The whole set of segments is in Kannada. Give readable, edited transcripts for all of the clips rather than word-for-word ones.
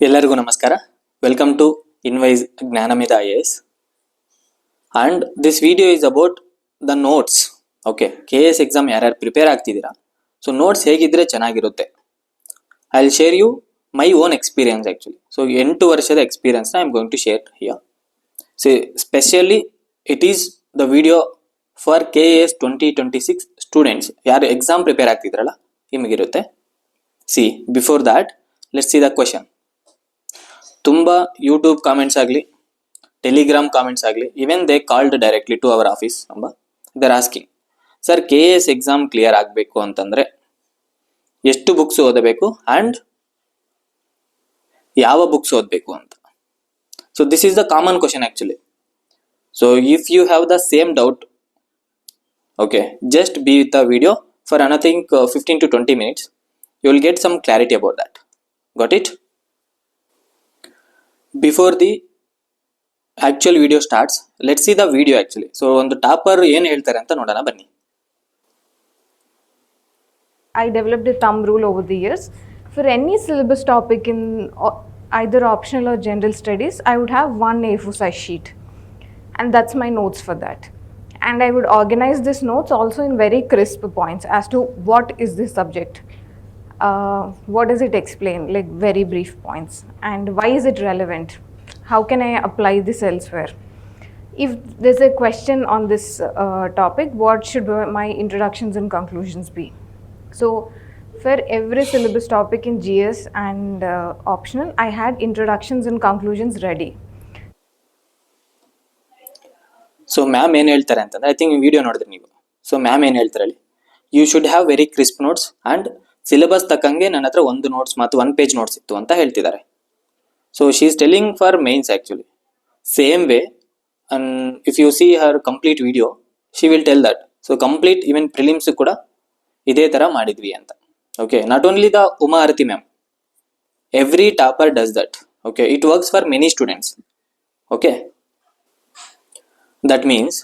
ಎಲ್ಲರಿಗೂ ನಮಸ್ಕಾರ. Welcome to Inwise Gnanamitha IAS and this video is about the notes. Okay, KS exam ಯಾರ್ಯಾರು ಪ್ರಿಪೇರ್ ಆಗ್ತಿದ್ದೀರಾ, ಸೊ ನೋಟ್ಸ್ ಹೇಗಿದ್ರೆ ಚೆನ್ನಾಗಿರುತ್ತೆ. I will share you my own experience actually. So 8 ವರ್ಷದ ಎಕ್ಸ್ಪೀರಿಯನ್ಸ್ನ I am going to share here. See specially it is the video for KS 2026 students. ಯಾರು ಎಕ್ಸಾಮ್ ಪ್ರಿಪೇರ್ ಆಗ್ತಿದ್ರಲ್ಲ ನಿಮಗಿರುತ್ತೆ. See before that let's see the question. ತುಂಬ ಯೂಟ್ಯೂಬ್ ಕಾಮೆಂಟ್ಸ್ ಆಗಲಿ, ಟೆಲಿಗ್ರಾಮ್ ಕಾಮೆಂಟ್ಸ್ ಆಗಲಿ, even they called directly to our office ಎಂಬ there asking, sir KS exam clear ಆಗಬೇಕು ಅಂತಂದರೆ ಎಷ್ಟು ಬುಕ್ಸ್ ಓದಬೇಕು ಆ್ಯಂಡ್ ಯಾವ ಬುಕ್ಸ್ ಓದಬೇಕು ಅಂತ. So this is the common question actually. So if you have the same doubt, okay, just be with the video for anything 15 to 20 minutes. You will get some clarity about that. Got it? Before the actual video starts, let's see the video actually. So ಒಂದು ಟಾಪರ್ ಏನು ಹೇಳ್ತಾರೆ ಅಂತ ನೋಡೋಣ ಬನ್ನಿ. I developed a thumb rule over the years. For any syllabus topic in either optional or general studies, I would have one A4 size sheet, and that's my notes for that. And I would organize these notes also in very crisp points as to what is this subject, what does it explain, like very brief points, and why is it relevant, how can I apply this elsewhere. If there's a question on this topic, what should my introductions and conclusions be. So for every syllabus topic in GS and optional, I had introductions and conclusions ready. So ma'am ಏನು ಹೇಳ್ತಾರೆ ಅಂತಂದ್ರೆ, ಐ ಥಿಂಕ್ ವಿಡಿಯೋ ನೋಡಿದ್ರಿ ನೀವು. ಸೊ ಮ್ಯಾಮ್ ಏನು ಹೇಳ್ತಾರೆ ಹೇಳಿ, you should have very crisp notes and syllabus ತಕ್ಕಂಗೆ ನನ್ನ ಹತ್ರ ಒಂದು ನೋಟ್ಸ್ ಮತ್ತು 1 page ನೋಟ್ಸ್ ಇತ್ತು ಅಂತ ಹೇಳ್ತಿದ್ದಾರೆ. So she is telling for mains actually. Same way and if you see her complete video, she will tell that. So complete even prelims ಕೂಡ ಇದೇ ಥರ ಮಾಡಿದ್ವಿ ಅಂತ. Okay, not only the Uma Arathi ma'am, every topper does that. Okay, it works for many students. Okay, that means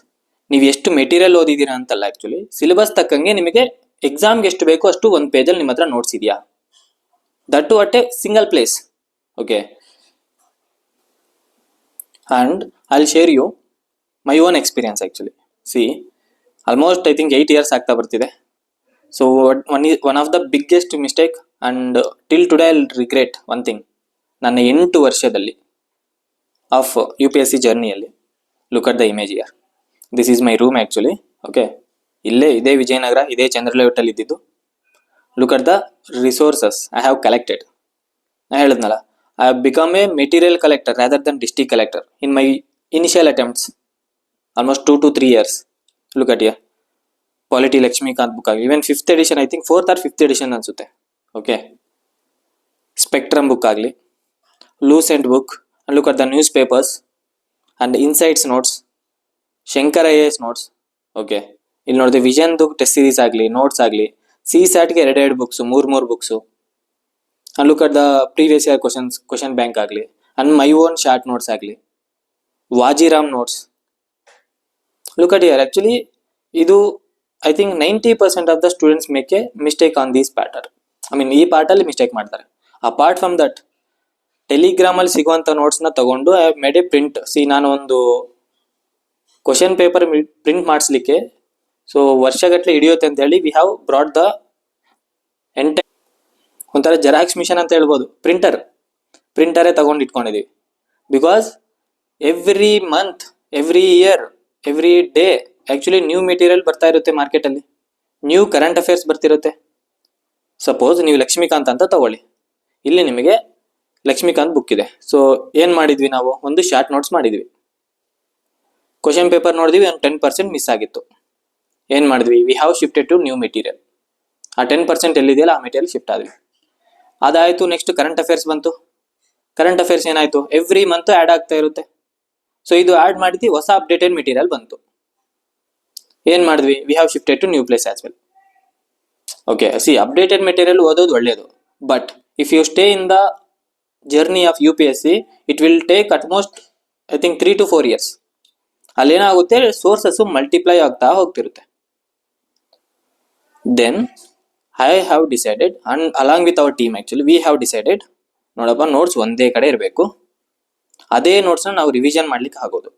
ನೀವು ಎಷ್ಟು ಮೆಟೀರಿಯಲ್ ಓದಿದ್ದೀರಾ ಅಂತಲ್ಲ, ಆ್ಯಕ್ಚುಲಿ ಸಿಲೆಬಸ್ ತಕ್ಕಂಗೆ ನಿಮಗೆ ಎಕ್ಸಾಮ್ಗೆ ಎಷ್ಟು ಬೇಕೋ ಅಷ್ಟು 1 page ನಿಮ್ಮ ಹತ್ರ ನೋಟ್ಸ್ ಇದೆಯಾ, that to at a single place. Okay, and I will share you my own experience actually. See almost I think 8 years ಆಗ್ತಾ ಬರ್ತಿದೆ. So one of the biggest mistake and till today I will regret one thing. ನನ್ನ 8 ವರ್ಷದಲ್ಲಿ ಆಫ್ UPSC ಜರ್ನಿಯಲ್ಲಿ, look at the image here. This is my room actually. Okay, ಇಲ್ಲೇ ಇದೇ ವಿಜಯನಗರ, ಇದೇ ಚಂದ್ರಲೇಔಟಲ್ಲಿ ಇದ್ದಿದ್ದು. Look at the resources I have collected. ನಾ ಹೇಳಿದ್ನಲ್ಲ, I have become a material collector rather than district collector in my initial attempts almost 2 to 3 years. Look at here, polity Lakshmikanth book ಆಗಲಿ, even 5th edition, I think 4th or 5th edition ಅನಿಸುತ್ತೆ. ಓಕೆ, ಸ್ಪೆಕ್ಟ್ರಮ್ ಬುಕ್ ಆಗಲಿ, Lucent book, and look at the news papers and insights notes, Shankar IAS notes. Okay, ಇಲ್ಲಿ ನೋಡಿದೆ ವಿಷನ್ದು ಟೆಸ್ಟ್ ಸೀರೀಸ್ ಆಗಲಿ, ನೋಟ್ಸ್ ಆಗಲಿ, CSATಗೆ 2 books, 3 books. And look at the previous year question bank ಆಗಲಿ, and my own short notes ಆಗಲಿ, Vajiram notes. Look at here, actually ಇದು I think 90% of the students make a mistake on these pattern. I mean ಈ ಪಾರ್ಟಲ್ಲಿ ಮಿಸ್ಟೇಕ್ ಮಾಡ್ತಾರೆ. ಅಪಾರ್ಟ್ ಫ್ರಮ್ ದಟ್, ಟೆಲಿಗ್ರಾಮಲ್ಲಿ ಸಿಗುವಂಥ ನೋಟ್ಸ್ನ ತಗೊಂಡು I have made a print. See ನಾನು ಒಂದು ಕ್ವಶನ್ ಪೇಪರ್ ಪ್ರಿಂಟ್ ಮಾಡಿಸ್ಲಿಕ್ಕೆ ಸೊ ವರ್ಷಗಟ್ಟಲೆ ಹಿಡಿಯುತ್ತೆ ಅಂತ ಹೇಳಿ ವಿ ಹ್ಯಾವ್ ಬ್ರಾಟ್ ದ ಒಂಥರ ಜೆರಾಕ್ಸ್ ಮಿಷನ್ ಅಂತ ಹೇಳ್ಬೋದು, ಪ್ರಿಂಟರೇ ತಗೊಂಡು ಇಟ್ಕೊಂಡಿದ್ದೀವಿ. Because every month, every year, every day actually new material ಬರ್ತಾ ಇರುತ್ತೆ ಮಾರ್ಕೆಟಲ್ಲಿ, ನ್ಯೂ ಕರೆಂಟ್ ಅಫೇರ್ಸ್ ಬರ್ತಿರುತ್ತೆ. ಸಪೋಸ್ ನೀವು ಲಕ್ಷ್ಮೀಕಾಂತ್ ಅಂತ ತಗೊಳ್ಳಿ, ಇಲ್ಲಿ ನಿಮಗೆ ಲಕ್ಷ್ಮೀಕಾಂತ್ ಬುಕ್ ಇದೆ. ಸೊ ಏನು ಮಾಡಿದ್ವಿ ನಾವು, ಒಂದು ಶಾರ್ಟ್ ನೋಟ್ಸ್ ಮಾಡಿದ್ವಿ, ಕ್ವಶನ್ ಪೇಪರ್ ನೋಡಿದ್ವಿ, ಒಂದು 10% ಮಿಸ್ ಆಗಿತ್ತು. ಏನು ಮಾಡಿದ್ವಿ, we have shifted to new material. ಆ 10% ಎಲ್ಲಿದೆಯಲ್ಲ ಆ ಮೆಟೀರಿಯಲ್ ಶಿಫ್ಟ್ ಆದ್ವಿ. ಅದಾಯಿತು. ನೆಕ್ಸ್ಟ್ ಕರೆಂಟ್ ಅಫೇರ್ಸ್ ಬಂತು. ಕರೆಂಟ್ ಅಫೇರ್ಸ್ ಏನಾಯಿತು, ಎವ್ರಿ ಮಂತ್ ಆ್ಯಡ್ ಆಗ್ತಾ ಇರುತ್ತೆ. ಸೊ ಇದು ಆ್ಯಡ್ ಮಾಡಿದ್ವಿ, ಹೊಸ ಅಪ್ಡೇಟೆಡ್ ಮೆಟೀರಿಯಲ್ ಬಂತು. ಏನು ಮಾಡಿದ್ವಿ, we have shifted to new place as well. Okay, see updated material ಓದೋದು ಒಳ್ಳೆಯದು, but if you stay in the journey of UPSC, it will take at most I think 3 to 4 years. ಅಲ್ಲೇನಾಗುತ್ತೆ, ಸೋರ್ಸಸ್ ಮಲ್ಟಿಪ್ಲೈ ಆಗ್ತಾ ಹೋಗ್ತಿರುತ್ತೆ. Then I have decided, and along with our team actually, we have decided ನೋಡಪ್ಪ ನೋಟ್ಸ್ ಒಂದೇ ಕಡೆ ಇರಬೇಕು. ಅದೇ ನೋಟ್ಸ್ನ ನಾವು ರಿವಿಷನ್ ಮಾಡ್ಲಿಕ್ಕೆ ಆಗೋದು.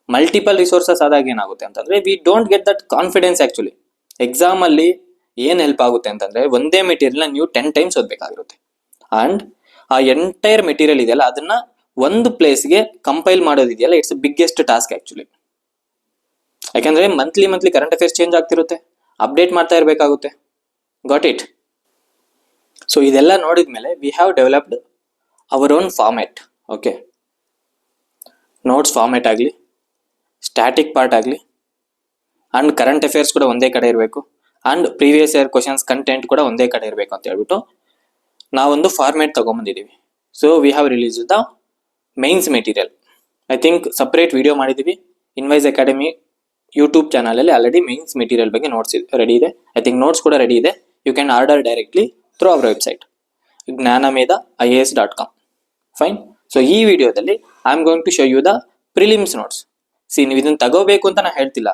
ಮಲ್ಟಿಪಲ್ ರಿಸೋರ್ಸಸ್ ಆದಾಗ ಏನಾಗುತ್ತೆ ಅಂತಂದ್ರೆ we don't get that confidence. Actually exam ಅಲ್ಲಿ ಏನ್ ಹೆಲ್ಪ್ ಆಗುತ್ತೆ ಅಂತಂದ್ರೆ ಒಂದೇ ಮೆಟೀರಿಯಲ್ ನೀವು 10 ಟೈಮ್ಸ್ ಓದ್ಬೇಕಾಗಿರುತ್ತೆ. ಅಂಡ್ ಆ ಎಂಟೈರ್ ಮೆಟೀರಿಯಲ್ ಇದೆಯಲ್ಲ ಅದನ್ನ ಒಂದು ಪ್ಲೇಸ್ಗೆ ಕಂಪೈಲ್ ಮಾಡೋದಿದೆಯಲ್ಲ, ಇಟ್ಸ್ ಬಿಗ್ಗೆಸ್ಟ್ ಟಾಸ್ಕ್ ಆಕ್ಚುಲಿ. ಯಾಕಂದ್ರೆ ಮಂತ್ಲಿ ಕರೆಂಟ್ ಅಫೇರ್ಸ್ ಚೇಂಜ್ ಆಗ್ತಿರುತ್ತೆ, ಅಪ್ಡೇಟ್ ಮಾಡ್ತಾ ಇರಬೇಕಾಗುತ್ತೆ. Got it? ಸೊ ಇದೆಲ್ಲ ನೋಡಿದ್ಮೇಲೆ we have developed our own format. Okay, notes format ಆಗಲಿ, ಸ್ಟ್ಯಾಟಿಕ್ ಪಾರ್ಟ್ ಆಗಲಿ, ಅಂಡ್ ಕರೆಂಟ್ ಅಫೇರ್ಸ್ ಕೂಡ ಒಂದೇ ಕಡೆ ಇರಬೇಕು, and previous year questions content ಕೂಡ ಒಂದೇ ಕಡೆ ಇರಬೇಕು ಅಂತ ಹೇಳ್ಬಿಟ್ಟು ನಾವೊಂದು ಫಾರ್ಮ್ಯಾಟ್ ತಗೊಂಬಂದಿದ್ದೀವಿ. So we have release the mains material. I think separate video ಮಾಡಿದ್ದೀವಿ ಇನ್ವೈಸ್ ಅಕಾಡೆಮಿ ಯೂಟ್ಯೂಬ್ ಚಾನಲಲ್ಲಿ. ಆಲ್ರೆಡಿ ಮೈನ್ಸ್ ಮೆಟೀರಿಯಲ್ ಬಗ್ಗೆ ನೋಟ್ಸ್ ರೆಡಿ ಇದೆ. ಐ ಥಿಂಕ್ ನೋಟ್ಸ್ ಕೂಡ ರೆಡಿ ಇದೆ. You can order directly through our website gnanamedaIAS.com. Fine. So ಈ ವಿಡಿಯೋದಲ್ಲಿ I am going to show you the prelims notes. ನೀವು ಇದನ್ನು ತಗೋಬೇಕು ಅಂತ ನಾನು ಹೇಳ್ತಿಲ್ಲ.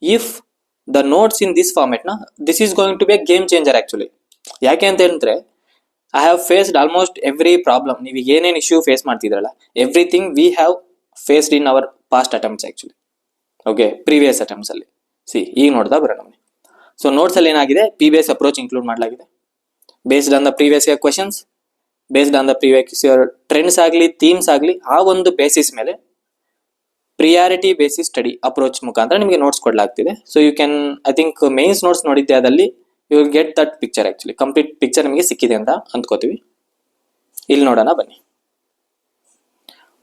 If the notes in this ಫಾರ್ಮೆಟ್ನ this is going to be a game changer actually. ಯಾಕೆ ಅಂತ ಹೇಳಿದ್ರೆ I have faced almost every problem. ನೀವು ಏನೇನು ಇಶ್ಯೂ ಫೇಸ್ ಮಾಡ್ತಿದ್ರಲ್ಲ, everything we have faced in our past attempts actually. Okay, previous attempts ಅಲ್ಲಿ. ಈಗ ನೋಡ್ದಾ ಬರೋಣ. ಸೊ ನೋಟ್ಸ್ ಅಲ್ಲಿ ಏನಾಗಿದೆ, PBS ಅಪ್ರೋಚ್ ಇನ್ಕ್ಲೂಡ್ ಮಾಡಲಾಗಿದೆ. Based on the previous year questions, based on the previous year trends ಆಗಲಿ, ಥೀಮ್ಸ್ ಆಗಲಿ, ಆ ಒಂದು ಬೇಸಿಸ್ ಮೇಲೆ ಪ್ರಿಯಾರಿಟಿ ಬೇಸಿಸ್ ಸ್ಟಡಿ ಅಪ್ರೋಚ್ ಮುಖಾಂತರ ನಿಮಗೆ ನೋಟ್ಸ್ ಕೊಡಲಾಗ್ತಿದೆ. So you can, I think mains notes ನೋಡಿದ್ದೆ, ಅದಲ್ಲಿ you will get that picture. Actually complete picture ನಿಮಗೆ ಸಿಕ್ಕಿದೆ ಅಂತ ಅಂದ್ಕೋತೀವಿ. ಇಲ್ಲಿ ನೋಡೋಣ ಬನ್ನಿ.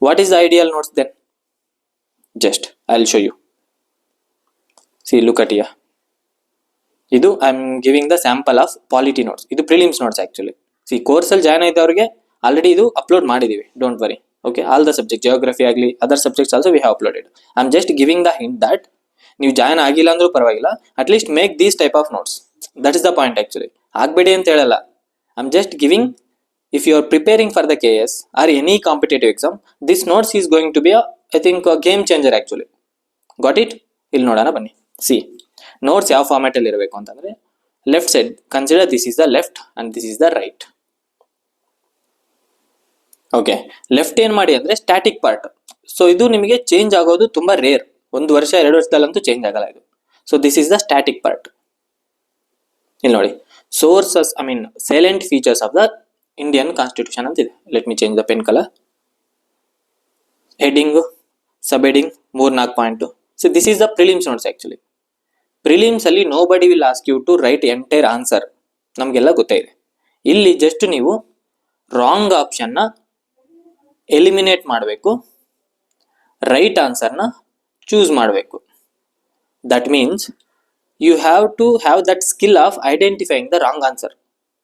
What is the ideal notes then? Just I will show you. See, look at here. ಇದು I am giving the sample of polity notes. ಇದು ಪ್ರಿಲಿಮ್ಸ್ ನೋಟ್ಸ್ ಆಕ್ಚುಲಿ. ಸಿ, ಕೋರ್ಸಲ್ಲಿ ಜಾಯ್ನ್ ಆಗಿದ್ದವ್ರಿಗೆ ಆಲ್ರೆಡಿ ಇದು ಅಪ್ಲೋಡ್ ಮಾಡಿದ್ದೀವಿ, don't worry. Okay, all the subject, geography ಆಗಲಿ, other subjects also we have uploaded. I am just giving the hint that ನೀವು ಜಾಯ್ನ್ ಆಗಿಲ್ಲ ಅಂದ್ರೂ ಪರವಾಗಿಲ್ಲ, at least make these type of notes. That is the point actually. ಆಗಬೇಡಿ ಅಂತ ಹೇಳಲ್ಲ. I am just giving, if you are preparing for the KS or any competitive exam, this notes is going to be I think game changer actually. Got it? ಇಲ್ಲಿ ನೋಡೋಣ ಬನ್ನಿ. ಸಿ, ನೋಟ್ಸ್ ಯಾವ ಫಾರ್ಮ್ಯಾಟ್ ಅಲ್ಲಿ ಇರಬೇಕು ಅಂತಂದ್ರೆ, left side consider this is the left and this is the right. Okay, left ಏನ್ ಮಾಡಿ ಅಂದ್ರೆ ಸ್ಟ್ಯಾಟಿಕ್ ಪಾರ್ಟ್. ಸೊ ಇದು ನಿಮಗೆ ಚೇಂಜ್ ಆಗೋದು ತುಂಬಾ ರೇರ್. 1 ವರ್ಷ 2 ವರ್ಷದಲ್ಲಂತೂ ಚೇಂಜ್ ಆಗಲ್ಲ ಇದು. So this is the static part. ಇಲ್ಲಿ ನೋಡಿ, sources, I mean salient features of the Indian constitution ಅಂತ ಇದೆ. Let me change the pen colour. Heading, sub heading, 3-4 point. So this is the prelims notes actually. Prelims ಅಲ್ಲಿ nobody will ask you to write entire answer, ನಮಗೆಲ್ಲ ಗೊತ್ತಾಯಿದೆ. ಇಲ್ಲಿ ಜಸ್ಟ್ ನೀವು ರಾಂಗ್ ಆಪ್ಷನ್ನ ಎಲಿಮಿನೇಟ್ ಮಾಡಬೇಕು, ರೈಟ್ ಆನ್ಸರ್ನ ಚೂಸ್ ಮಾಡಬೇಕು. That means you have to have that skill of identifying the wrong answer.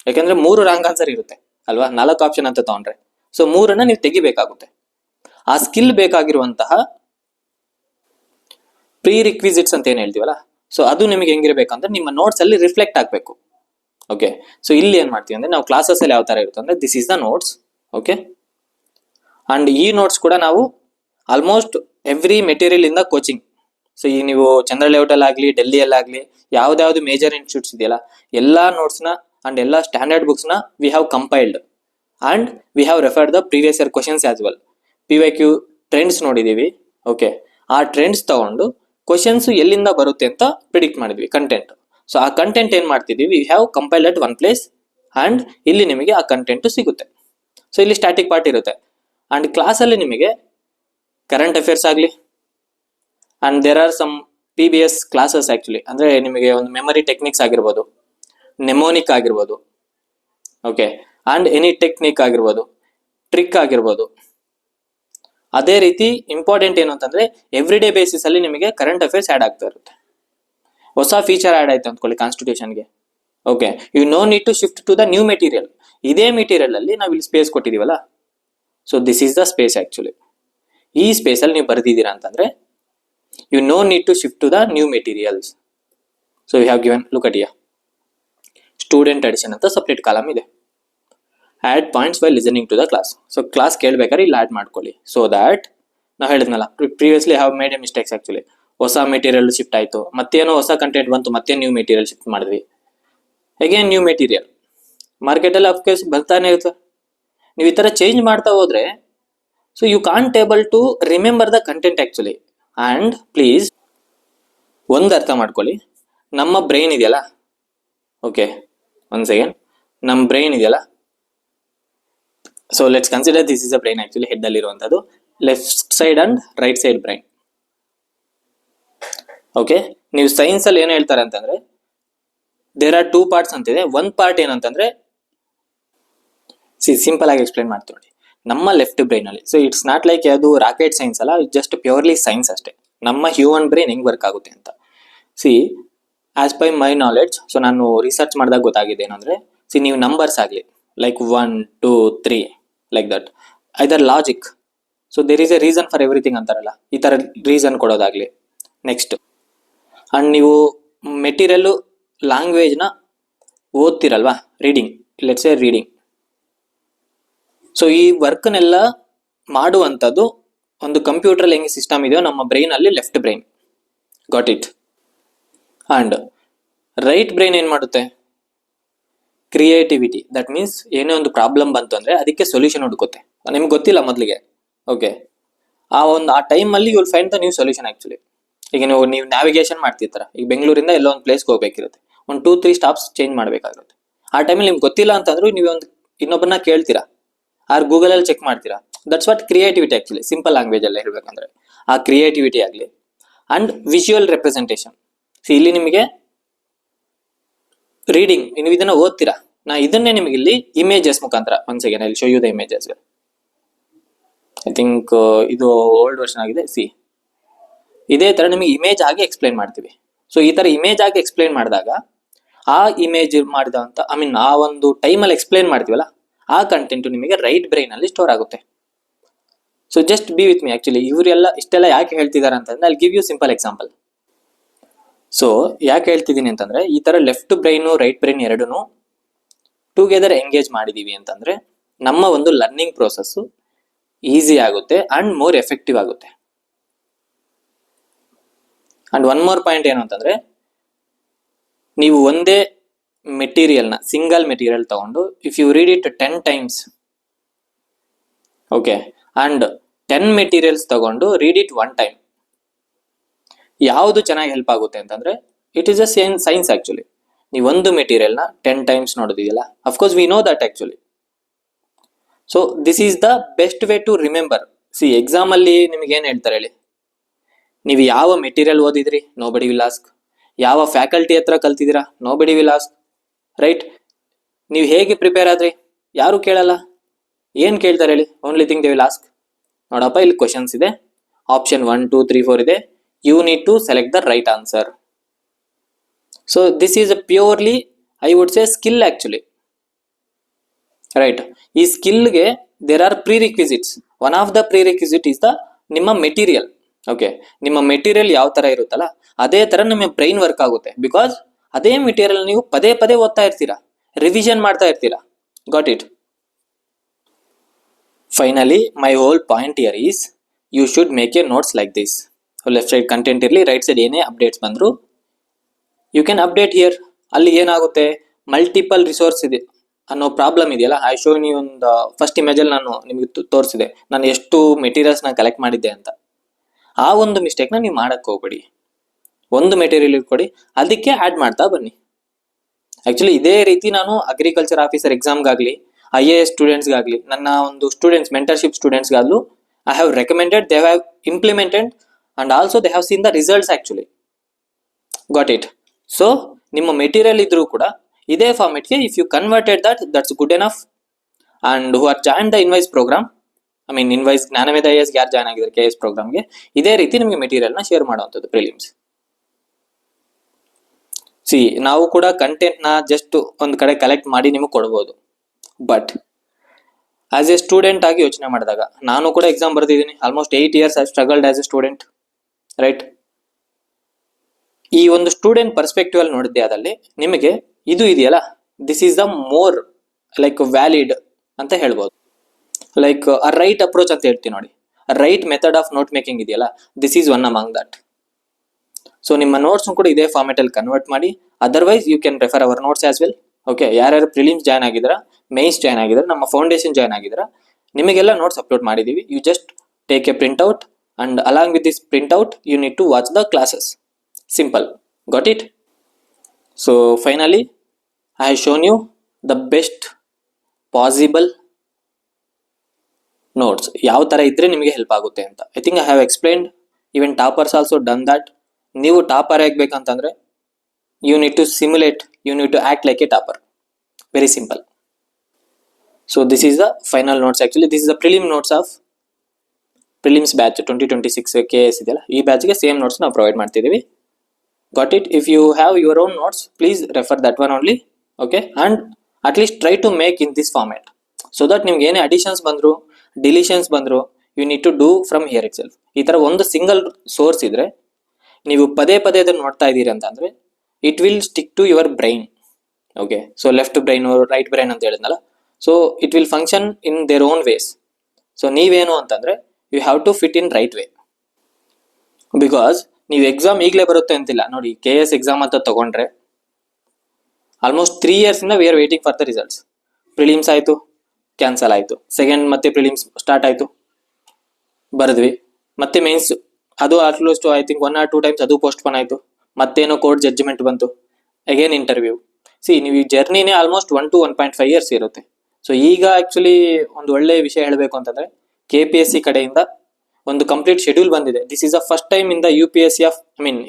ಯಾಕಂದ್ರೆ 3 ರಾಂಗ್ ಆನ್ಸರ್ ಇರುತ್ತೆ ಅಲ್ವಾ, 4 ಆಪ್ಷನ್ ಅಂತ ತಗೊಂಡ್ರೆ. ಸೊ 3 ನೀವು ತೆಗಿಬೇಕಾಗುತ್ತೆ. ಆ ಸ್ಕಿಲ್ ಬೇಕಾಗಿರುವಂತಹ ಪ್ರೀ ರಿಕ್ವಿಸಿಟ್ಸ್ ಅಂತ ಏನ್ ಹೇಳ್ತೀವಲ್ಲ, ಸೊ ಅದು ನಿಮಗೆ ಹೆಂಗಿರ್ಬೇಕಂದ್ರೆ ನಿಮ್ಮ ನೋಟ್ಸ್ ಅಲ್ಲಿ ರಿಫ್ಲೆಕ್ಟ್ ಆಗಬೇಕು. ಓಕೆ, ಸೊ ಇಲ್ಲಿ ಏನ್ ಮಾಡ್ತೀವಿ ಅಂದ್ರೆ ನಾವು ಕ್ಲಾಸಸ್ ಅಲ್ಲಿ ಯಾವ ತರ ಇರುತ್ತೆ ಅಂದ್ರೆ this is the notes. Okay, and ಈ ನೋಟ್ಸ್ ಕೂಡ ನಾವು ಆಲ್ಮೋಸ್ಟ್ ಎವ್ರಿ ಮೆಟೀರಿಯಲ್ ಇಂದ ಕೋಚಿಂಗ್. ಸೊ ಈಗ ನೀವು ಚಂದ್ರ ಲೇಔಟಲ್ಲಿ ಆಗಲಿ, ಡೆಲ್ಲಿಯಲ್ಲಾಗಲಿ, ಯಾವ್ದಾವ್ದು ಮೇಜರ್ ಇನ್ಸ್ಟಿಟ್ಯೂಟ್ಸ್ ಇದೆಯಲ್ಲ, ಎಲ್ಲಾ ನೋಟ್ಸ್ನ ಅಂಡ್ ಎಲ್ಲ ಸ್ಟ್ಯಾಂಡರ್ಡ್ ಬುಕ್ಸ್ನ we have compiled and we have referred the previous year questions as well. PYQ trends ನೋಡಿದೀವಿ. ಓಕೆ, ಆ ಟ್ರೆಂಡ್ಸ್ ತಗೊಂಡು ಕ್ವಶನ್ಸ್ ಎಲ್ಲಿಂದ ಬರುತ್ತೆ ಅಂತ ಪ್ರಿಡಿಕ್ಟ್ ಮಾಡಿದ್ವಿ, ಕಂಟೆಂಟ್. ಸೊ ಆ ಕಂಟೆಂಟ್ ಏನ್ ಮಾಡ್ತಿದ್ವಿ, V have compiled at one place and ಇಲ್ಲಿ ನಿಮಗೆ ಆ ಕಂಟೆಂಟ್ ಸಿಗುತ್ತೆ. ಸೊ ಇಲ್ಲಿ ಸ್ಟ್ಯಾಟಿಕ್ ಪಾರ್ಟ್ ಇರುತ್ತೆ. ಅಂಡ್ ಕ್ಲಾಸಲ್ಲಿ ನಿಮಗೆ ಕರೆಂಟ್ ಅಫೇರ್ಸ್ ಆಗಲಿ, and there are some PBS classes actually. ಅಂದ್ರೆ ನಿಮಗೆ ಒಂದು ಮೆಮೊರಿ ಟೆಕ್ನಿಕ್ಸ್ ಆಗಿರ್ಬೋದು, ನೆಮೋನಿಕ್ ಆಗಿರ್ಬೋದು, ಓಕೆ, ಅಂಡ್ ಎನಿ ಟೆಕ್ನಿಕ್ ಆಗಿರ್ಬೋದು, ಟ್ರಿಕ್ ಆಗಿರ್ಬೋದು. ಅದೇ ರೀತಿ ಇಂಪಾರ್ಟೆಂಟ್ ಏನು ಅಂತಂದ್ರೆ ಎವ್ರಿ ಡೇ ಬೇಸಿಸ್ ಅಲ್ಲಿ ನಿಮಗೆ ಕರೆಂಟ್ ಅಫೇರ್ಸ್ ಆಡ್ ಆಗ್ತಾ ಇರುತ್ತೆ. ಹೊಸ ಫೀಚರ್ ಆಡ್ ಆಯ್ತು ಅಂದ್ಕೊಳ್ಳಿ ಕಾನ್ಸ್ಟಿಟ್ಯೂಷನ್ಗೆ. Okay, you no need to shift to the new material. ಇದೇ ಮೆಟೀರಿಯಲ್ ಅಲ್ಲಿ ನಾವು ಇಲ್ಲಿ ಸ್ಪೇಸ್ ಕೊಟ್ಟಿದೀವಲ್ಲ, so this is the space actually. ಈ ಸ್ಪೇಸ್ ಅಲ್ಲಿ ನೀವು ಬರೆದಿದ್ದೀರಾ ಅಂತಂದ್ರೆ you no need to shift to the new materials. So you have given, look at here, student addition ಅಂತ ಸಪ್ರೇಟ್ ಕಾಲಮ್ ಇದೆ. Add points while listening to the class. So class ಕೇಳ್ಬೇಕಾದ್ರೆ ಇಲ್ಲಿ ಆಡ್ ಮಾಡ್ಕೊಳ್ಳಿ. ಸೊ ದ್ಯಾಟ್ ನಾವು ಹೇಳಿದ್ನಲ್ಲ, previously have made a mistakes actually. ಹೊಸ ಮೆಟೀರಿಯಲ್ ಶಿಫ್ಟ್ ಆಯ್ತು, ಮತ್ತೇನೋ ಹೊಸ ಕಂಟೆಂಟ್ ಬಂತು, ಮತ್ತೆ ನ್ಯೂ ಮೆಟೀರಿಯಲ್ ಶಿಫ್ಟ್ ಮಾಡಿದ್ವಿ. ಅಗೇನ್ ನ್ಯೂ ಮೆಟೀರಿಯಲ್ ಮಾರ್ಕೆಟಲ್ಲಿ ಅಫ್ಕೋರ್ಸ್ ಬರ್ತಾನೆ ಇರುತ್ತೆ. ನೀವು ಈ ಥರ ಚೇಂಜ್ ಮಾಡ್ತಾ ಹೋದ್ರೆ so you can't able to remember the content actually. And please ಒಂದು ಅರ್ಥ ಮಾಡ್ಕೊಳ್ಳಿ, ನಮ್ಮ ಬ್ರೈನ್ ಇದೆಯಲ್ಲ, ಓಕೆ ಒನ್ ಸೆಕೆಂಡ್, ನಮ್ಮ ಬ್ರೈನ್ ಇದೆಯಲ್ಲ, so let's consider this is a brain actually, ಹೆಡ್ಡಲ್ಲಿರುವಂಥದ್ದು left side and right side brain. Okay, ನೀವು ಸೈನ್ಸಲ್ಲಿ ಏನು ಹೇಳ್ತಾರೆ ಅಂತಂದರೆ ದೇರ್ ಆರ್ 2 ಪಾರ್ಟ್ಸ್ ಅಂತಿದೆ. ಒಂದು ಪಾರ್ಟ್ ಏನಂತಂದರೆ ಸಿಂಪಲ್ ಆಗಿ ಎಕ್ಸ್ಪ್ಲೈನ್ ಮಾಡ್ತೀವಿ ನೋಡಿ, ನಮ್ಮ ಲೆಫ್ಟ್ ಬ್ರೈನಲ್ಲಿ. ಸೊ ಇಟ್ಸ್ ನಾಟ್ ಲೈಕ್ ಯಾವುದು ರಾಕೆಟ್ ಸೈನ್ಸ್ ಅಲ್ಲ, ಜಸ್ಟ್ ಪ್ಯೂರ್ಲಿ ಸೈನ್ಸ್ ಅಷ್ಟೇ, ನಮ್ಮ ಹ್ಯೂಮನ್ ಬ್ರೈನ್ ಹೆಂಗೆ ವರ್ಕ್ ಆಗುತ್ತೆ ಅಂತ. As per my knowledge, so ನಾನು ರಿಸರ್ಚ್ ಮಾಡಿದಾಗ ಗೊತ್ತಾಗಿದೆ ಏನಂದರೆ, ನೀವು ನಂಬರ್ಸ್ ಆಗಲಿ like 1 2 3 like that, either logic, so there is a reason for everything ಅಂತಾರಲ್ಲ, ಈ ಥರ ರೀಸನ್ ಕೊಡೋದಾಗಲಿ. ನೆಕ್ಸ್ಟ್, ಆ್ಯಂಡ್ ನೀವು ಮೆಟೀರಿಯಲ್ಲು ಲ್ಯಾಂಗ್ವೇಜ್ನ ಓದ್ತಿರಲ್ವಾ, reading, let's a reading. So ಈ ವರ್ಕ್ನೆಲ್ಲ ಮಾಡುವಂಥದ್ದು ಒಂದು ಕಂಪ್ಯೂಟ್ರಲ್ಲಿ ಹೆಂಗೆ ಸಿಸ್ಟಮ್ ಇದೆಯೋ ನಮ್ಮ ಬ್ರೈನಲ್ಲಿ left brain, got it. And right brain ಏನು ಮಾಡುತ್ತೆ, ಕ್ರಿಯೇಟಿವಿಟಿ, ದಟ್ ಮೀನ್ಸ್ ಏನೇ ಒಂದು ಪ್ರಾಬ್ಲಮ್ ಬಂತು ಅಂದರೆ ಅದಕ್ಕೆ ಸೊಲ್ಯೂಷನ್ ಹುಡುಕುತ್ತೆ. ನಿಮ್ಗೆ ಗೊತ್ತಿಲ್ಲ ಮೊದಲಿಗೆ, ಓಕೆ, ಆ ಟೈಮಲ್ಲಿ you will find the new solution actually. ಈಗ ನೀವು ನ್ಯಾವಿಗೇಷನ್ ಮಾಡ್ತಿರ್ತಾರೆ, ಈಗ ಬೆಂಗಳೂರಿಂದ ಎಲ್ಲೋ ಒಂದು ಪ್ಲೇಸ್ಗೆ ಹೋಗ್ಬೇಕಿರುತ್ತೆ, ಒಂದು 2-3 ಸ್ಟಾಪ್ಸ್ ಚೇಂಜ್ ಮಾಡಬೇಕಾಗಿರುತ್ತೆ. ಆ ಟೈಮಲ್ಲಿ ನಿಮ್ಗೆ ಗೊತ್ತಿಲ್ಲ ಅಂತಂದ್ರೂ ನೀವು ಒಂದು ಇನ್ನೊಬ್ಬರನ್ನ ಕೇಳ್ತೀರಾ, ಆರ್ ಗೂಗಲಲ್ಲಿ ಚೆಕ್ ಮಾಡ್ತೀರಾ. That's what creativity actually, simple ಲ್ಯಾಂಗ್ವೇಜಲ್ಲಿ ಹೇಳ್ಬೇಕಂದ್ರೆ ಆ ಕ್ರಿಯೇಟಿವಿಟಿ ಆಗಲಿ. ಆ್ಯಂಡ್ ವಿಜುವಲ್ ರೆಪ್ರೆಸೆಂಟೇಷನ್, ಇಲ್ಲಿ ನಿಮಗೆ ರೀಡಿಂಗ್, ನೀವು ಇದನ್ನು ಓದ್ತೀರಾ, ನಾ ಇದನ್ನೇ ನಿಮಗೆ ಇಲ್ಲಿ ಇಮೇಜಸ್ ಮುಖಾಂತರ, once again I will show you the images. I think ಇದು ಓಲ್ಡ್ ವರ್ಷನ್ ಆಗಿದೆ. ಇದೇ ಥರ ನಿಮಗೆ ಇಮೇಜ್ ಆಗಿ ಎಕ್ಸ್ಪ್ಲೈನ್ ಮಾಡ್ತೀವಿ. ಸೊ ಈ ಥರ ಇಮೇಜ್ ಆಗಿ ಎಕ್ಸ್ಪ್ಲೈನ್ ಮಾಡಿದಾಗ ಆ ಇಮೇಜ್ ಮಾಡಿದಂಥ ಆ ಒಂದು ಟೈಮಲ್ಲಿ ಎಕ್ಸ್ಪ್ಲೈನ್ ಮಾಡ್ತೀವಲ್ಲ, ಆ ಕಂಟೆಂಟು ನಿಮಗೆ ರೈಟ್ ಬ್ರೈನಲ್ಲಿ ಸ್ಟೋರ್ ಆಗುತ್ತೆ. So just be with me actually. ಇವರೆಲ್ಲ ಇಷ್ಟೆಲ್ಲ ಯಾಕೆ ಹೇಳ್ತಿದ್ದಾರೆ ಅಂತಂದ್ರೆ I give you simple example. So ಯಾಕೆ ಹೇಳ್ತಿದ್ದೀನಿ ಅಂತಂದರೆ, ಈ ಥರ ಲೆಫ್ಟ್ ಬ್ರೈನು ರೈಟ್ ಬ್ರೈನ್ ಎರಡೂ ಟುಗೆದರ್ ಎಂಗೇಜ್ ಮಾಡಿದ್ದೀವಿ ಅಂತಂದರೆ ನಮ್ಮ ಒಂದು ಲರ್ನಿಂಗ್ ಪ್ರೋಸೆಸ್ಸು ಈಸಿ ಆಗುತ್ತೆ ಆ್ಯಂಡ್ ಮೋರ್ ಎಫೆಕ್ಟಿವ್ ಆಗುತ್ತೆ. ಆ್ಯಂಡ್ ಒನ್ ಮೋರ್ ಪಾಯಿಂಟ್ ಏನು ಅಂತಂದರೆ, ನೀವು ಒಂದೇ ಮೆಟೀರಿಯಲ್ನ, ಸಿಂಗಲ್ ಮೆಟೀರಿಯಲ್ ತಗೊಂಡು if you read it 10 times, okay, and 10 materials ತಗೊಂಡು ರೀಡ್ ಇಟ್ 1 time, ಯಾವುದು ಚೆನ್ನಾಗಿ ಹೆಲ್ಪ್ ಆಗುತ್ತೆ ಅಂತಂದರೆ it is a science actually. ನೀವು ಒಂದು ಮೆಟೀರಿಯಲ್ನ 10 times ನೋಡೋದಿದೆಯಲ್ಲ, of course we know that actually. So this is the best way to remember. ಎಕ್ಸಾಮಲ್ಲಿ ನಿಮಗೆ ಏನು ಹೇಳ್ತಾರೆ ಹೇಳಿ, ನೀವು ಯಾವ ಮೆಟೀರಿಯಲ್ ಓದಿದ್ರಿ, ನೋಬಡಿ ವಿಲ್ ಆಸ್ಕ್. ಯಾವ ಫ್ಯಾಕಲ್ಟಿ ಹತ್ರ ಕಲ್ತಿದ್ದೀರಾ, ನೋಬಡಿ ವಿಲ್ ಆಸ್ಕ್, ರೈಟ್. ನೀವು ಹೇಗೆ ಪ್ರಿಪೇರ್ ಆದ್ರಿ, ಯಾರು ಕೇಳಲ್ಲ. ಏನು ಕೇಳ್ತಾರೆ ಹೇಳಿ, only thing they will ask, ನೋಡಪ್ಪ ಇಲ್ಲಿ ಕ್ವಶನ್ಸ್ ಇದೆ, ಆಪ್ಷನ್ 1 2 3 4 ಇದೆ, you need to select the right answer. So this is a purely, I would say, skill actually, right. ಈ ಸ್ಕಿಲ್ಗೆ there are prerequisites. One of the prerequisite is the ನಿಮ್ಮ ಮೆಟೀರಿಯಲ್. ಓಕೆ, ನಿಮ್ಮ ಮೆಟೀರಿಯಲ್ ಯಾವ ಥರ ಇರುತ್ತಲ್ಲ ಅದೇ ಥರ ನಿಮ್ಮ ಬ್ರೈನ್ ವರ್ಕ್ ಆಗುತ್ತೆ. ಬಿಕಾಸ್ ಅದೇ ಮೆಟೀರಿಯಲ್ ನೀವು ಪದೇ ಪದೇ ಓದ್ತಾ ಇರ್ತೀರಾ, ರಿವಿಷನ್ ಮಾಡ್ತಾ ಇರ್ತೀರಾ. Got it. Finally my whole point here is you should make A notes like this. Left side content ಇರಲಿ, ರೈಟ್ ಸೈಡ್ ಏನೇ ಅಪ್ಡೇಟ್ಸ್ ಬಂದರೂ ಯು ಕ್ಯಾನ್ ಅಪ್ಡೇಟ್ ಹಿಯರ್. ಅಲ್ಲಿ ಏನಾಗುತ್ತೆ, ಮಲ್ಟಿಪಲ್ ರಿಸೋರ್ಸ್ ಇದೆ ಅನ್ನೋ ಪ್ರಾಬ್ಲಮ್ ಇದೆಯಲ್ಲ. ಐ ಶೋ ನೀವು ಒಂದು ಫಸ್ಟ್ ಇಮೇಜಲ್ಲಿ ನಾನು ನಿಮಗೆ ತೋರಿಸಿದೆ ನಾನು ಎಷ್ಟು ಮೆಟೀರಿಯಲ್ಸ್ನ ಕಲೆಕ್ಟ್ ಮಾಡಿದ್ದೆ ಅಂತ. ಆ ಒಂದು ಮಿಸ್ಟೇಕ್ನ ನೀವು ಮಾಡೋಕ್ಕೆ ಹೋಗ್ಬೇಡಿ. ಒಂದು ಮೆಟೀರಿಯಲ್ ಇಟ್ಕೊಡಿ, ಅದಕ್ಕೆ ಆ್ಯಡ್ ಮಾಡ್ತಾ ಬನ್ನಿ. ಆ್ಯಕ್ಚುಲಿ ಇದೇ ರೀತಿ ನಾನು ಅಗ್ರಿಕಲ್ಚರ್ ಆಫೀಸರ್ ಎಕ್ಸಾಮ್ಗಾಗಲಿ, IAS ಸ್ಟೂಡೆಂಟ್ಸ್ಗಾಗಲಿ, ನನ್ನ ಒಂದು ಸ್ಟೂಡೆಂಟ್ಸ್, ಮೆಂಟರ್ಶಿಪ್ ಸ್ಟೂಡೆಂಟ್ಸ್ಗಾಗಲೂ I have recommended, they have implemented and also they have seen the results actually. Got it. So ನಿಮ್ಮ ಮೆಟೀರಿಯಲ್ ಇದ್ರೂ ಕೂಡ ಇದೇ ಫಾರ್ಮೆಟ್ಗೆ if you converted that's good enough. And who are join the Inwise program, I mean Inwise Jnanaveda IAS ಯಾರು ಜಾಯ್ನ್ ಆಗಿದ್ದಾರೆ KS ಪ್ರೋಗ್ರಾಮ್ಗೆ, ಇದೇ ರೀತಿ ನಿಮಗೆ ಮೆಟೀರಿಯಲ್ನ ಶೇರ್ ಮಾಡುವಂಥದ್ದು ಪ್ರಿಲಿಮ್ಸ್. ನಾವು ಕೂಡ ಕಂಟೆಂಟ್ನ ಜಸ್ಟ್ ಒಂದು ಕಡೆ ಕಲೆಕ್ಟ್ ಮಾಡಿ ನಿಮಗೆ ಕೊಡ್ಬೋದು. ಬಟ್ ಆಸ್ ಎ ಸ್ಟೂಡೆಂಟ್ ಆಗಿ ಯೋಚನೆ ಮಾಡಿದಾಗ, ನಾನು ಕೂಡ ಎಕ್ಸಾಮ್ ಬರ್ತಿದ್ದೀನಿ, almost 8 years I struggled as a student, right. ಈ ಒಂದು ಸ್ಟೂಡೆಂಟ್ ಪರ್ಸ್ಪೆಕ್ಟಿವ್ ಅಲ್ಲಿ ನೋಡಿದ್ದೆ, ಅದಲ್ಲಿ ನಿಮಗೆ ಇದು ಇದೆಯಲ್ಲ, this is the more like valid ಅಂತ ಹೇಳ್ಬೋದು. ಲೈಕ್ ಅ ರೈಟ್ ಅಪ್ರೋಚ್ ಅಂತ ಹೇಳ್ತೀವಿ ನೋಡಿ, right method of note making ಇದೆಯಲ್ಲ, this is one among that. So ನಿಮ್ಮ ನೋಟ್ಸ್ ಕೂಡ ಇದೇ ಫಾರ್ಮೆಟ್ ಅಲ್ಲಿ ಕನ್ವರ್ಟ್ ಮಾಡಿ, otherwise you can refer our notes as well. Okay, ಯಾರ್ಯಾರು ಪ್ರಿಲಿಮ್ಸ್ ಜಾಯ್ನ್ ಆಗಿದ್ದೀರಾ, ಮೇನ್ಸ್ ಜಾಯ್ನ್ ಆಗಿದ್ದೀರಾ, ನಮ್ಮ ಫೌಂಡೇಶನ್ ಜಾಯ್ನ್ ಆಗಿದ್ದೀರಾ, ನಿಮಗೆಲ್ಲ ನೋಟ್ಸ್ ಅಪ್ಲೋಡ್ ಮಾಡಿದ್ದೀವಿ. You just take a printout and along with this printout you need to watch the classes. Simple. Got it? So finally I have shown you the best possible notes ಯಾವ ತರ ಇದ್ರೆ ನಿಮಗೆ ಹೆಲ್ಪ್ ಆಗುತ್ತೆ ಅಂತ. I think I have explained. Even toppers also done that. ನೀವು ಟಾಪರ್ ಆಗಬೇಕಂತಂದ್ರೆ you need to simulate, you need to act like a topper. Very simple. So this is the final notes. Actually this is the prelim notes of prelims batch 2026 KS ಇದೆಯಲ್ಲ, ಈ ಬ್ಯಾಚ್ಗೆ ಸೇಮ್ ನೋಟ್ಸ್ ನಾವು ಪ್ರೊವೈಡ್ ಮಾಡ್ತಿದ್ದೀವಿ. Got it? If you have your own notes please refer that one only. Okay, and at least try to make in this format so that ನಿಮ್ಗೆ ಏನೇ ಅಡಿಷನ್ಸ್ ಬಂದರು, ಡಿಲೀಷನ್ಸ್ ಬಂದರು, you need to do from here itself. ಈ ಥರ ಒಂದು ಸಿಂಗಲ್ ಸೋರ್ಸ್ ಇದ್ರೆ ನೀವು ಪದೇ ಪದೇ ಅದನ್ನು ನೋಡ್ತಾ ಇದ್ದೀರಿ ಅಂತಂದರೆ it will stick to your brain. Okay, so left brain right brain ಅಂತ ಹೇಳಿದ್ನಲ್ಲ, so it will function in their own ways. So ನೀವೇನು ಅಂತಂದರೆ you have to fit in right way. Because ನೀವು ಎಕ್ಸಾಮ್ ಈಗಲೇ ಬರುತ್ತೆ ಅಂತಿಲ್ಲ. ನೋಡಿ, KS ಎಕ್ಸಾಮ್ ಅಂತ ತಗೊಂಡ್ರೆ ಆಲ್ಮೋಸ್ಟ್ 3 yearsಯಿಂದ we are waiting for the results. Prelims ಆಯಿತು, ಕ್ಯಾನ್ಸಲ್ ಆಯಿತು. ಸೆಕೆಂಡ್ ಮತ್ತೆ ಪ್ರಿಲಿಮ್ಸ್ ಸ್ಟಾರ್ಟ್ ಆಯಿತು, ಬರೆದ್ವಿ. ಮತ್ತೆ ಮೇನ್ಸ್ ಅದು almost I think 1 or 2 times ಅದು ಪೋಸ್ಟ್ಪೋನ್ ಆಯಿತು. ಮತ್ತೇನೋ ಕೋರ್ಟ್ ಜಡ್ಜ್ಮೆಂಟ್ ಬಂತು, ಅಗೇನ್ ಇಂಟರ್ವ್ಯೂ. ನೀವು ಈ ಜರ್ನಿನೇ ಆಲ್ಮೋಸ್ಟ್ 1 to 1.5 years ಇರುತ್ತೆ. ಸೊ ಈಗ ಆ್ಯಕ್ಚುಲಿ ಒಂದು ಒಳ್ಳೆಯ ವಿಷಯ ಹೇಳಬೇಕು ಅಂತಂದರೆ KPSC ಕಡೆಯಿಂದ ಒಂದು ಕಂಪ್ಲೀಟ್ ಶೆಡ್ಯೂಲ್ ಬಂದಿದೆ. This is the first time in the UPSC of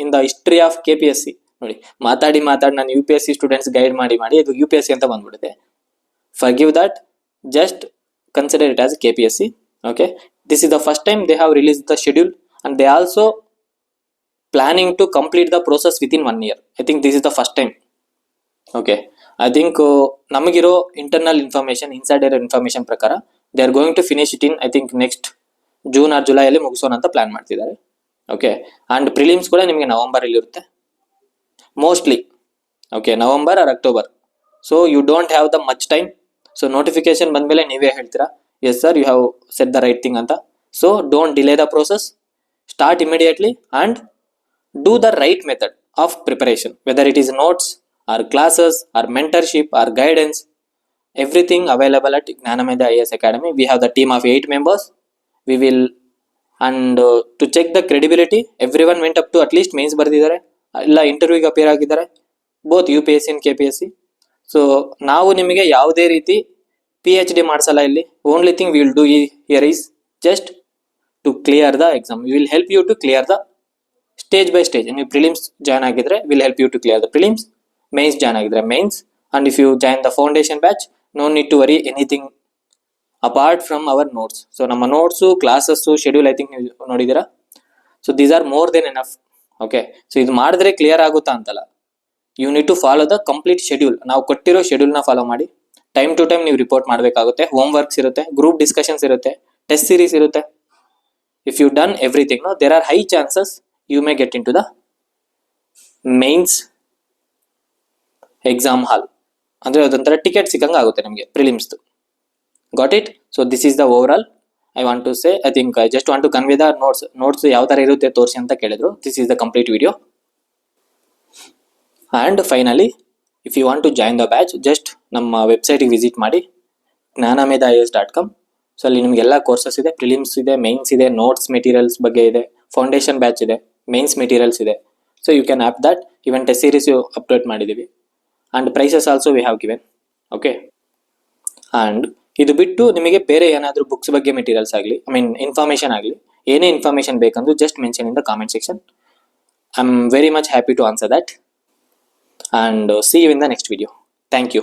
in the history of KPSC. ನೋಡಿ, ಮಾತಾಡಿ ನಾನು UPSC ಸ್ಟೂಡೆಂಟ್ಸ್ ಗೈಡ್ ಮಾಡಿ ಇದು UPSC ಅಂತ ಬಂದ್ಬಿಡುತ್ತೆ. Forgive that, just consider it as KPSC. Okay, this is the first time they have release the schedule and they also planning to complete the process within 1 year. I think this is the first time. Okay, I think ನಮಗಿರೋ ಇಂಟರ್ನಲ್ ಇನ್ಫಾರ್ಮೇಶನ್, ಇನ್ಸೈಡರ್ ಇನ್ಫಾರ್ಮೇಶನ್ ಪ್ರಕಾರ they are going to finish it in I think next June or July ಅಲ್ಲಿ ಮುಗಿಸೋಣ ಅಂತ ಪ್ಲಾನ್ ಮಾಡ್ತಿದ್ದಾರೆ. ಓಕೆ, ಆ್ಯಂಡ್ ಪ್ರಿಲಿಮ್ಸ್ ಕೂಡ ನಿಮಗೆ ನವಂಬರಲ್ಲಿ ಇರುತ್ತೆ mostly. Okay, November or October. So you don't have the much time. So notification ಬಂದಮೇಲೆ ನೀವೇ ಹೇಳ್ತೀರಾ yes sir you have set the right thing ಅಂತ. So don't delay the process, start immediately and do the right method of preparation, whether it is notes or classes or mentorship or guidance, everything available at Gnanamedha IAS Academy. We have the team of 8 members. We will, and to check the credibility, everyone went up to at least mains ಬರ್ದಿದ್ದಾರೆ, ಇಲ್ಲ ಇಂಟರ್ವ್ಯೂಗೆ ಅಪಿಯರ್ ಆಗಿದ್ದಾರೆ, both UPSC and KPSC. So ನಾವು ನಿಮಗೆ ಯಾವುದೇ ರೀತಿ PhD ಮಾಡಿಸಲ್ಲ ಇಲ್ಲಿ. Only thing we will do here is just to clear the exam. We will help you to clear the stage by stage. ನೀವು ಪ್ರಿಲಿಮ್ಸ್ ಜಾಯ್ನ್ ಆಗಿದ್ರೆ will help you to clear the prelims. Mains join ಆಗಿದ್ರೆ mains. And if you join the foundation batch, no need to worry anything apart from our notes. So ನಮ್ಮ notes, classes, schedule I think ನೀವು ನೋಡಿದ್ದೀರಾ. So these are more than enough. Okay, so ಇದು ಮಾಡಿದ್ರೆ ಕ್ಲಿಯರ್ ಆಗುತ್ತಾ ಅಂತಲ್ಲ, you need to follow the complete schedule. ನಾವು ಕೊಟ್ಟಿರೋ ಶೆಡ್ಯೂಲ್ನ ಫಾಲೋ ಮಾಡಿ ಟೈಮ್ ಟು ಟೈಮ್ ನೀವು ರಿಪೋರ್ಟ್ ಮಾಡಬೇಕಾಗುತ್ತೆ. ಹೋಮ್ ವರ್ಕ್ಸ್ ಇರುತ್ತೆ, ಗ್ರೂಪ್ ಡಿಸ್ಕಷನ್ಸ್ ಇರುತ್ತೆ, ಟೆಸ್ಟ್ ಸೀರೀಸ್ ಇರುತ್ತೆ. If you done everything, there are high chances you may get into the mains exam hall. ಅಂದರೆ ಅದೊಂಥರ ಟಿಕೆಟ್ ಸಿಕ್ಕಂಗೆ ಆಗುತ್ತೆ ನಿಮಗೆ ಪ್ರಿಲಿಮ್ಸ್ದು. Got it? So this is the overall I want to say. I think I just want to convey the notes ಯಾವ ಥರ ಇರುತ್ತೆ ತೋರಿಸಿ ಅಂತ ಕೇಳಿದ್ರು. This is the complete video. And finally, if you want to join the batch, just ನಮ್ಮ ವೆಬ್ಸೈಟಿಗೆ ವಿಸಿಟ್ ಮಾಡಿ gnanamedha.com. ಸೊ ಅಲ್ಲಿ ನಿಮಗೆಲ್ಲ ಕೋರ್ಸಸ್ ಇದೆ, ಪ್ರಿಲಿಮ್ಸ್ ಇದೆ, ಮೇನ್ಸ್ ಇದೆ, ನೋಟ್ಸ್ ಮೆಟೀರಿಯಲ್ಸ್ ಬಗ್ಗೆ ಇದೆ, ಫೌಂಡೇಶನ್ ಬ್ಯಾಚ್ ಇದೆ, ಮೇನ್ಸ್ ಮೆಟೀರಿಯಲ್ಸ್ ಇದೆ. So you can app that. Even test series upload ಮಾಡಿದ್ದೀವಿ. And prizes also we have given. Okay, and ಇದು ಬಿಟ್ಟು ನಿಮಗೆ ಬೇರೆ ಏನಾದರೂ ಬುಕ್ಸ್ ಬಗ್ಗೆ ಮೆಟೀರಿಯಲ್ಸ್ ಆಗಲಿ, ಇನ್ಫಾರ್ಮೇಷನ್ ಆಗಲಿ, ಏನೇ ಇನ್ಫಾರ್ಮೇಷನ್ ಬೇಕಂದು just mention in the comment section. I am very much happy to answer that. And see you in the next video. Thank you.